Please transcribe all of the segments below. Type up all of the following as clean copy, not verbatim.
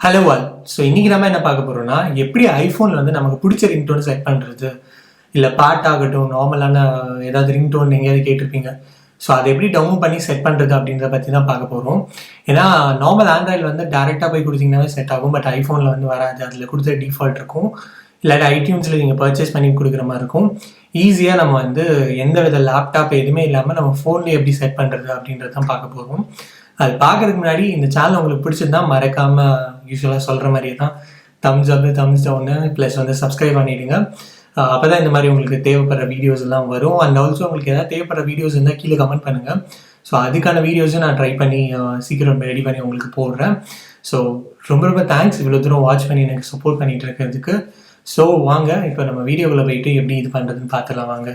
Hello all. So இன்றைக்கி நம்ம என்ன பார்க்க போகிறோம்னா, எப்படி ஐஃபோனில் வந்து நமக்கு பிடிச்ச ரிங்டோன் செட் பண்ணுறது, இல்லை பாட்டாகட்டும், நார்மலான ஏதாவது ரிங்டோன் எங்கேயாவது கேட்டிருப்பீங்க. ஸோ அதை எப்படி டவுன்லோட் பண்ணி செட் பண்ணுறது அப்படின்றத பற்றி தான் பார்க்க போகிறோம். ஏன்னா நார்மல் ஆண்ட்ராய்டில் வந்து டேரெக்டாக போய் கொடுத்தீங்கன்னாவே செட் ஆகும். பட் ஐஃபோனில் வந்து வராது. அதில் கொடுத்த டிஃபால்ட் இருக்கும். இல்லாட்டி ஐடியூன்ஸில் நீங்கள் பர்ச்சேஸ் பண்ணி கொடுக்குற மாதிரி இருக்கும். ஈஸியாக நம்ம வந்து எந்த வித லேப்டாப் எதுவுமே இல்லாமல் நம்ம ஃபோன்லேயே எப்படி செட் பண்ணுறது அப்படின்றத தான் பார்க்க போகிறோம். அது பார்க்கறதுக்கு முன்னாடி இந்த சேனல் உங்களுக்கு பிடிச்சிருந்தா மறக்காமல் யூஸ்வலாக சொல்கிற மாதிரியே தான் thumbs up thumbs down plus வந்து சப்ஸ்கிரைப் பண்ணிவிடுங்க. அப்போ தான் இந்த மாதிரி உங்களுக்கு தேவைப்படுற வீடியோஸ் எல்லாம் வரும். அண்ட் ஆல்சோ உங்களுக்கு எதாவது தேவைப்படுற வீடியோஸ் இருந்தால் கீழே கமெண்ட் பண்ணுங்கள். ஸோ அதுக்கான வீடியோஸும் நான் ட்ரை பண்ணி சீக்கிரம் ரெடி பண்ணி உங்களுக்கு போடுறேன். ஸோ ரொம்ப ரொம்ப தேங்க்ஸ் இவ்வளோ தூரம் வாட்ச் பண்ணி எனக்கு சப்போர்ட் பண்ணிகிட்டு இருக்கிறதுக்கு. ஸோ வாங்க இப்போ நம்ம வீடியோக்குள்ளே போயிட்டு எப்படி இது பண்ணுறதுன்னு பார்த்துலாம் வாங்க.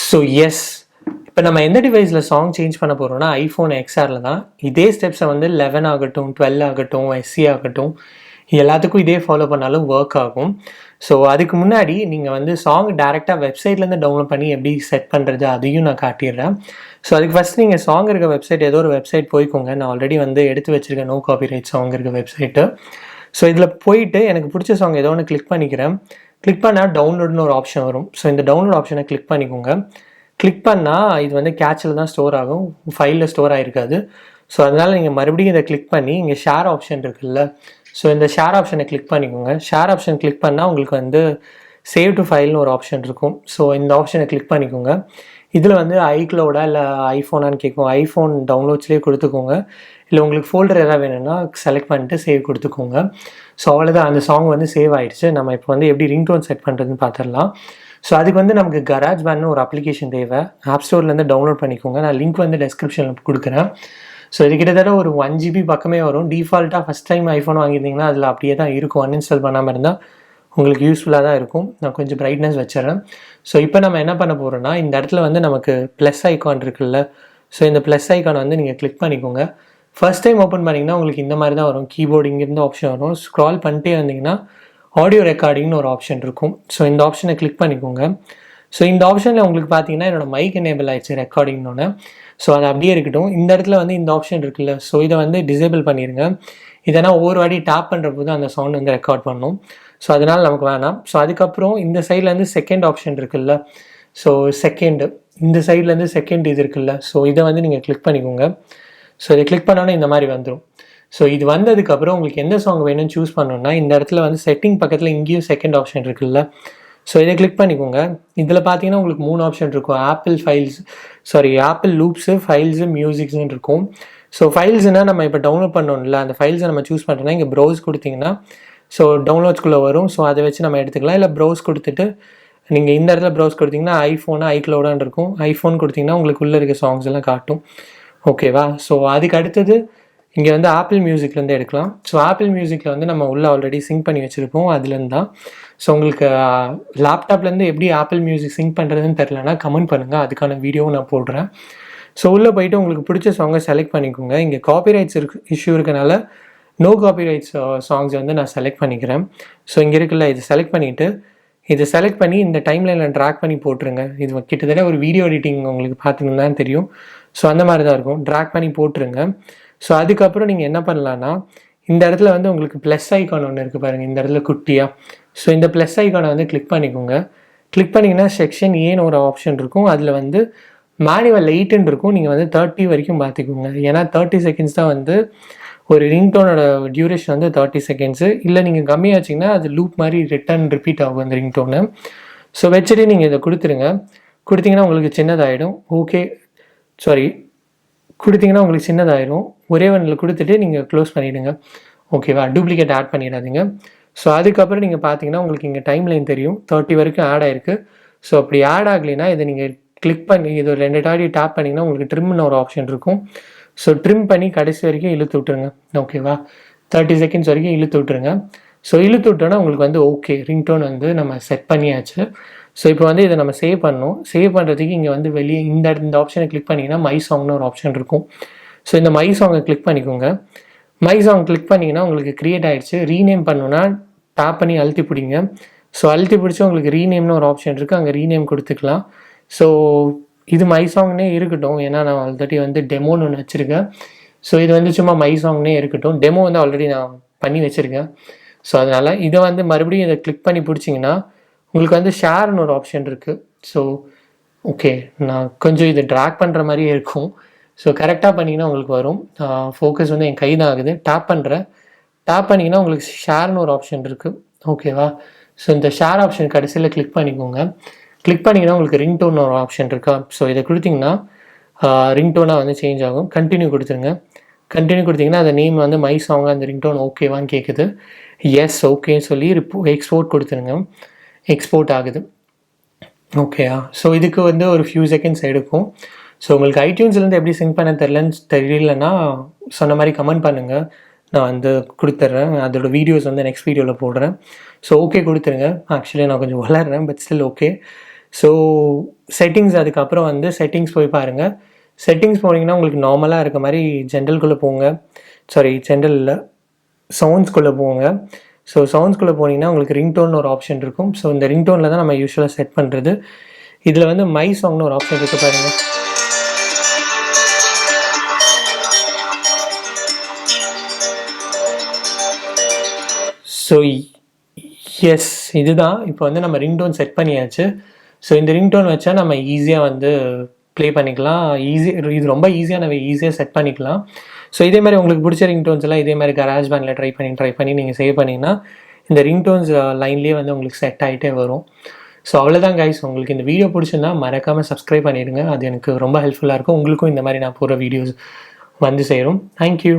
ஸோ எஸ், இப்போ நம்ம எந்த டிவைஸில் சாங் சேஞ்ச் பண்ண போகிறோம்னா ஐஃபோன் எக்ஸ்ஆரில் தான். இதே ஸ்டெப்ஸை வந்து 11 ஆகட்டும், 12 ஆகட்டும், எஸ்சி ஆகட்டும், எல்லாத்துக்கும் இதே ஃபாலோ பண்ணாலும் ஒர்க் ஆகும். ஸோ அதுக்கு முன்னாடி நீங்கள் வந்து சாங் டேரெக்டாக வெப்சைட்லேருந்து டவுன்லோட் பண்ணி எப்படி செட் பண்ணுறது அதையும் நான் காட்டிடுறேன். ஸோ அதுக்கு ஃபஸ்ட் நீங்கள் சாங் இருக்க வெப்சைட் ஏதோ ஒரு வெப்சைட் போய்க்கோங்க. நான் ஆல்ரெடி வந்து எடுத்து வச்சுருக்கேன் நோ காப்பிரைட் சாங் இருக்க வெப்சைட்டு. ஸோ இதில் போயிட்டு எனக்கு பிடிச்ச சாங் ஏதோ ஒன்று கிளிக் பண்ணிக்கிறேன். கிளிக் பண்ணால் டவுன்லோடுன்னு ஒரு ஆப்ஷன் வரும். ஸோ இந்த டவுன்லோட் ஆப்ஷனை கிளிக் பண்ணிக்கோங்க. கிளிக் பண்ணால் இது வந்து கேட்சில் தான் ஸ்டோர் ஆகும், ஃபைலில் ஸ்டோர் ஆகிருக்காது. ஸோ அதனால் நீங்கள் மறுபடியும் இதை கிளிக் பண்ணி இங்கே ஷேர் ஆப்ஷன் இருக்குல்ல, ஸோ இந்த ஷேர் ஆப்ஷனை கிளிக் பண்ணிக்கோங்க. ஷேர் ஆப்ஷன் கிளிக் பண்ணால் உங்களுக்கு வந்து சேவ் டு ஃபைல்னு ஒரு ஆப்ஷன் இருக்கும். ஸோ இந்த ஆப்ஷனை கிளிக் பண்ணிக்கோங்க. இதில் வந்து ஐக்ளவுடா இல்லை ஐஃபோனான்னு கேட்கும். ஐஃபோன் டவுன்லோட்ஸ்லேயே கொடுத்துக்கோங்க. இல்லை உங்களுக்கு ஃபோல்டர் எதாவது வேணும்னா செலக்ட் பண்ணிட்டு சேவ் கொடுத்துக்கோங்க. ஸோ அவ்வளோதான், அந்த சாங் வந்து சேவ் ஆகிடுச்சு. நம்ம இப்போ வந்து எப்படி ரிங்டோன் செட் பண்ணுறதுன்னு பார்த்துடலாம். ஸோ அதுக்கு வந்து நமக்கு கராஜ்பேண்ட்னு ஒரு அப்ளிகேஷன் தேவை. ஆப் ஸ்டோர்லேருந்து டவுன்லோட் பண்ணிக்கோங்க. நான் லிங்க் வந்து டெஸ்கிரிப்ஷனில் கொடுக்குறேன். ஸோ இது கிட்டத்தட்ட ஒரு 1 GB பக்கமே வரும். டிஃபால்ட்டாக ஃபஸ்ட் டைம் ஐஃபோன் வாங்கியிருந்தீங்கன்னா அதில் அப்படியே தான் இருக்கும். அன்இன்ஸ்டால் பண்ணாமல் இருந்தால் உங்களுக்கு யூஸ்ஃபுல்லாக தான் இருக்கும். நான் கொஞ்சம் பிரைட்னஸ் வச்சிடறேன். ஸோ இப்போ நம்ம என்ன பண்ண போகிறோம்னா, இந்த இடத்துல வந்து நமக்கு ப்ளஸ் ஐக்கான் இருக்குல்ல, ஸோ இந்த ப்ளஸ் ஐக்கானை வந்து நீங்கள் கிளிக் பண்ணிக்கோங்க. ஃபர்ஸ்ட் டைம் ஓப்பன் பண்ணிங்கன்னா உங்களுக்கு இந்த மாதிரி தான் வரும். கீபோர்டு இங்கேருந்து ஆப்ஷன் வரும். ஸ்க்ரால் பண்ணிட்டே வந்தீங்கன்னா ஆடியோ ரெக்கார்டிங்னு ஒரு ஆப்ஷன் இருக்கும். ஸோ இந்த ஆப்ஷனை கிளிக் பண்ணிக்கோங்க. ஸோ இந்த ஆப்ஷனில் உங்களுக்கு பார்த்தீங்கன்னா என்னோடய மைக் எனேபிள் ஆயிடுச்சு ரெக்கார்டிங்னோட. ஸோ அது அப்படியே இருக்கட்டும். இந்த இடத்துல வந்து இந்த ஆப்ஷன் இருக்குல்ல, ஸோ இதை வந்து டிசேபிள் பண்ணிடுங்க. இதனால் ஒவ்வொரு வாட்டி டேப் பண்ணுற போது அந்த சவுண்ட் வந்து ரெக்கார்ட் பண்ணும். ஸோ அதனால் நமக்கு வேணாம். ஸோ அதுக்கப்புறம் இந்த சைட்லேருந்து செகண்ட் ஆப்ஷன் இருக்குல்ல, ஸோ இந்த சைட்லேருந்து செகண்ட் இது இருக்குல்ல, ஸோ இதை வந்து நீங்கள் கிளிக் பண்ணிக்கோங்க. ஸோ இதை கிளிக் பண்ணோன்னே இந்த மாதிரி வந்துடும். ஸோ இது வந்ததுக்கப்புறம் உங்களுக்கு எந்த சாங் வேணும்னு சூஸ் பண்ணணும்னா இந்த இடத்துல வந்து செட்டிங் பக்கத்தில் இங்கேயும் செகண்ட் ஆப்ஷன் இருக்குல்ல, ஸோ இதை கிளிக் பண்ணிக்கோங்க. இதில் பார்த்தீங்கன்னா உங்களுக்கு 3 ஆப்ஷன் இருக்கும். ஆப்பிள் லூப்ஸு, ஃபைல்ஸு, மியூசிக்ஸ்ன்னு இருக்கும். ஸோ ஃபைல்ஸ்னால் நம்ம இப்போ டவுன்லோட் பண்ணோம்ல, அந்த ஃபைல்ஸை நம்ம சூஸ் பண்ணுறோன்னா இங்கே ப்ரௌஸ் கொடுத்தீங்கன்னா ஸோ டவுன்லோட்ஸ்குள்ளே வரும். ஸோ அதை வச்சு நம்ம எடுத்துக்கலாம். இல்லை ப்ரௌஸ் கொடுத்துட்டு நீங்கள் இந்த இடத்துல ப்ரௌஸ் கொடுத்தீங்கன்னா ஐக்ளவுடான்னு இருக்கும். ஐஃபோன் கொடுத்தீங்கன்னா உங்களுக்கு உள்ளே இருக்க சாங்ஸ் எல்லாம் காட்டும். ஓகேவா? ஸோ அதுக்கு அடுத்தது இங்கே வந்து ஆப்பிள் மியூசிக்லேருந்து எடுக்கலாம். ஸோ ஆப்பிள் மியூசிக்கில் வந்து நம்ம உள்ளே ஆல்ரெடி சிங்க் பண்ணி வச்சுருப்போம், அதுலேருந்து தான். ஸோ உங்களுக்கு லேப்டாப்லேருந்து எப்படி ஆப்பிள் மியூசிக் சிங்க் பண்ணுறதுன்னு தெரிலனா கமெண்ட் பண்ணுங்கள், அதுக்கான வீடியோவும் நான் போடுறேன். ஸோ உள்ளே போய்ட்டு உங்களுக்கு பிடிச்ச சாங்கை செலக்ட் பண்ணிக்கோங்க. இங்கே காப்பிரைட்ஸ் இஷ்யூ இருக்கனால நோ காப்பிரைட்ஸ் சாங்ஸ் வந்து நான் செலக்ட் பண்ணிக்கிறேன். ஸோ இங்கே இருக்குல்ல, இதை செலக்ட் பண்ணிவிட்டு இதை செலக்ட் பண்ணி இந்த டைம்லைனில் ட்ராக் பண்ணி போட்டுருங்க. இது கிட்டத்தட்ட ஒரு வீடியோ எடிட்டிங் உங்களுக்கு பார்த்தீங்கன்னா தான் தெரியும். ஸோ அந்த மாதிரி தான் இருக்கும். ட்ராக் பண்ணி போட்டுருங்க. ஸோ அதுக்கப்புறம் நீங்கள் என்ன பண்ணலான்னா, இந்த இடத்துல வந்து உங்களுக்கு ப்ளஸ் ஐக்கான் ஒன்று இருக்குது பாருங்கள், இந்த இடத்துல குட்டியாக. ஸோ இந்த ப்ளஸ் ஐக்கானை வந்து கிளிக் பண்ணிக்கோங்க. கிளிக் பண்ணிங்கன்னா செக்ஷன் ஏன்னு ஒரு ஆப்ஷன் இருக்கும். அதில் வந்து மேனுவல் 8ன்னு இருக்கும். நீங்கள் வந்து 30 வரைக்கும் பார்த்துக்கோங்க. ஏன்னா 30 செகண்ட்ஸ் தான் வந்து ஒரு ரிங்டோனோட டியூரேஷன் வந்து 30 செகண்ட்ஸு. இல்லை நீங்கள் கம்மியாச்சிங்கன்னா அது லூப் மாதிரி ரிப்பீட் ஆகும் அந்த ரிங்டோனு. ஸோ வச்சுட்டு நீங்கள் இதை கொடுத்தீங்கன்னா உங்களுக்கு சின்னதாகிடும். கொடுத்தீங்கன்னா உங்களுக்கு சின்னதாயிரும். ஒரே ஒன்றில் கொடுத்துட்டு நீங்கள் க்ளோஸ் பண்ணிவிடுங்க. ஓகேவா? டூப்ளிகேட் ஆட் பண்ணிடாதீங்க. ஸோ அதுக்கப்புறம் நீங்கள் பார்த்தீங்கன்னா உங்களுக்கு இங்கே டைம்லைன் தெரியும், 30 வரைக்கும் ஆட் ஆகிருக்கு. ஸோ அப்படி ஆட் ஆகலைன்னா இதை நீங்கள் கிளிக் பண்ணி இது ஒரு 2 டாடி டேப் பண்ணிங்கன்னா உங்களுக்கு ட்ரிம்னு ஒரு ஆப்ஷன் இருக்கும். ஸோ ட்ரிம் பண்ணி கடைசி வரைக்கும் இழுத்து விட்டுருங்க. ஓகேவா? 30 செகண்ட்ஸ் வரைக்கும் இழுத்து விட்டுருங்க. ஸோ இழுத்து விட்டோன்னா உங்களுக்கு வந்து ஓகே, ரிங்டோன் வந்து நம்ம செட் பண்ணியாச்சு. ஸோ இப்போ வந்து இதை நம்ம சேவ் பண்ணணும். சேவ் பண்ணுறதுக்கு இங்கே வந்து வெளியே இந்த ஆப்ஷனை கிளிக் பண்ணிங்கன்னா மை சாங்னு ஒரு ஆப்ஷன் இருக்கும். ஸோ இந்த மை சாங்கை கிளிக் பண்ணிக்கோங்க. மை சாங் கிளிக் பண்ணிங்கன்னா உங்களுக்கு க்ரியேட் ஆகிடுச்சு. ரீநேம் பண்ணணுன்னா டேப் பண்ணி அழுத்தி பிடிங்க. ஸோ அழுத்தி பிடிச்சி உங்களுக்கு ரீநேம்னு ஒரு ஆப்ஷன் இருக்குது, அங்கே ரீநேம் கொடுத்துக்கலாம். ஸோ இது மை சாங்னே இருக்கட்டும், ஏன்னா நான் ஆல்ரெடி வந்து டெமோன்னு ஒன்று வச்சுருக்கேன். ஸோ இது வந்து சும்மா மை சாங்னே இருக்கட்டும். டெமோ வந்து ஆல்ரெடி நான் பண்ணி வச்சுருக்கேன். ஸோ அதனால் இதை வந்து மறுபடியும் இதை கிளிக் பண்ணி பிடிச்சிங்கன்னா உங்களுக்கு வந்து ஷேர்னு ஒரு ஆப்ஷன் இருக்குது. ஸோ ஓகே, நான் கொஞ்சம் இதை ட்ராக் பண்ணுற மாதிரியே இருக்கும். ஸோ கரெக்டாக பண்ணிங்கன்னா உங்களுக்கு வரும். ஃபோக்கஸ் வந்து என் கை தான் ஆகுது. டேப் பண்ணுறேன். டேப் பண்ணிங்கன்னா உங்களுக்கு ஷேர்னு ஒரு ஆப்ஷன் இருக்குது. ஓகேவா? ஸோ இந்த ஷேர் ஆப்ஷன் கடைசியில் கிளிக் பண்ணிக்கோங்க. கிளிக் பண்ணிங்கன்னா உங்களுக்கு ரிங்டோன் ஒரு ஆப்ஷன் இருக்கா. ஸோ இதை கொடுத்திங்கன்னா ரிங்டோனாக வந்து சேஞ்ச் ஆகும். கண்டினியூ கொடுத்துருங்க. கண்டினியூ கொடுத்திங்கன்னா அந்த நேம் வந்து மை சாங்காக அந்த ரிங்டோன் ஓகேவான்னு கேட்குது. எஸ் ஓகேன்னு சொல்லி எக்ஸ்போர்ட் கொடுத்துருங்க. எக்ஸ்போர்ட் ஆகுது. ஓகேயா? ஸோ இதுக்கு வந்து ஒரு ஃபியூ செகண்ட்ஸ் எடுக்கும். ஸோ உங்களுக்கு ஐடியூன்ஸ்லேருந்து எப்படி சிங்க் பண்ண தெரியலன்னா சொன்ன மாதிரி கமெண்ட் பண்ணுங்கள், நான் வந்து கொடுத்துட்றேன். அதோட வீடியோஸ் வந்து நெக்ஸ்ட் வீடியோவில் போடுறேன். ஸோ ஓகே கொடுத்துருங்க. ஆக்சுவலி நான் கொஞ்சம் வளர்றேன், but still okay. So settings, அதுக்கப்புறம் வந்து செட்டிங்ஸ் போய் பாருங்கள். செட்டிங்ஸ் போனீங்கன்னா உங்களுக்கு நார்மலாக இருக்க மாதிரி ஜென்ரல்குள்ளே போங்க. ஜென்ரலில் சவுண்ட்ஸ்குள்ளே போங்க. ஸோ சவுண்ட்ஸ்குள்ளே போனீங்கன்னா உங்களுக்கு ரிங்டோன் ஒரு ஆப்ஷன் இருக்கும். ஸோ இந்த ரிங்டோனில் தான் நம்ம யூஸ்வலாக செட் பண்ணுறது. இதில் வந்து மை சாங்னு ஒரு ஆப்ஷன் இருக்குது பாருங்கள். ஸோ எஸ், இதுதான் இப்போ வந்து நம்ம ரிங்டோன் செட் பண்ணியாச்சு. ஸோ இந்த ரிங்டோன் வச்சா நம்ம ஈஸியாக வந்து ப்ளே பண்ணிக்கலாம். இது ரொம்ப ஈஸியாக செட் பண்ணிக்கலாம். ஸோ இதே மாதிரி உங்களுக்கு பிடிச்ச ரிங்டோன்ஸ் எல்லாம் இதே மாதிரி Garagebandல ட்ரை பண்ணி நீங்கள் சேவ் பண்ணிங்கன்னா இந்த ரிங்டோன்ஸ் லைன்லேயே வந்து உங்களுக்கு செட் ஆகிட்டே வரும். ஸோ அவ்வளோதான் கைஸ். உங்களுக்கு இந்த வீடியோ பிடிச்சிருந்தா மறக்காமல் சப்ஸ்கிரைப் பண்ணிடுங்க. அது எனக்கு ரொம்ப ஹெல்ப்ஃபுல்லாக இருக்கும். உங்களுக்கும் இந்த மாதிரி நான் போகிற வீடியோஸ் வந்து சேரும். தேங்க்யூ.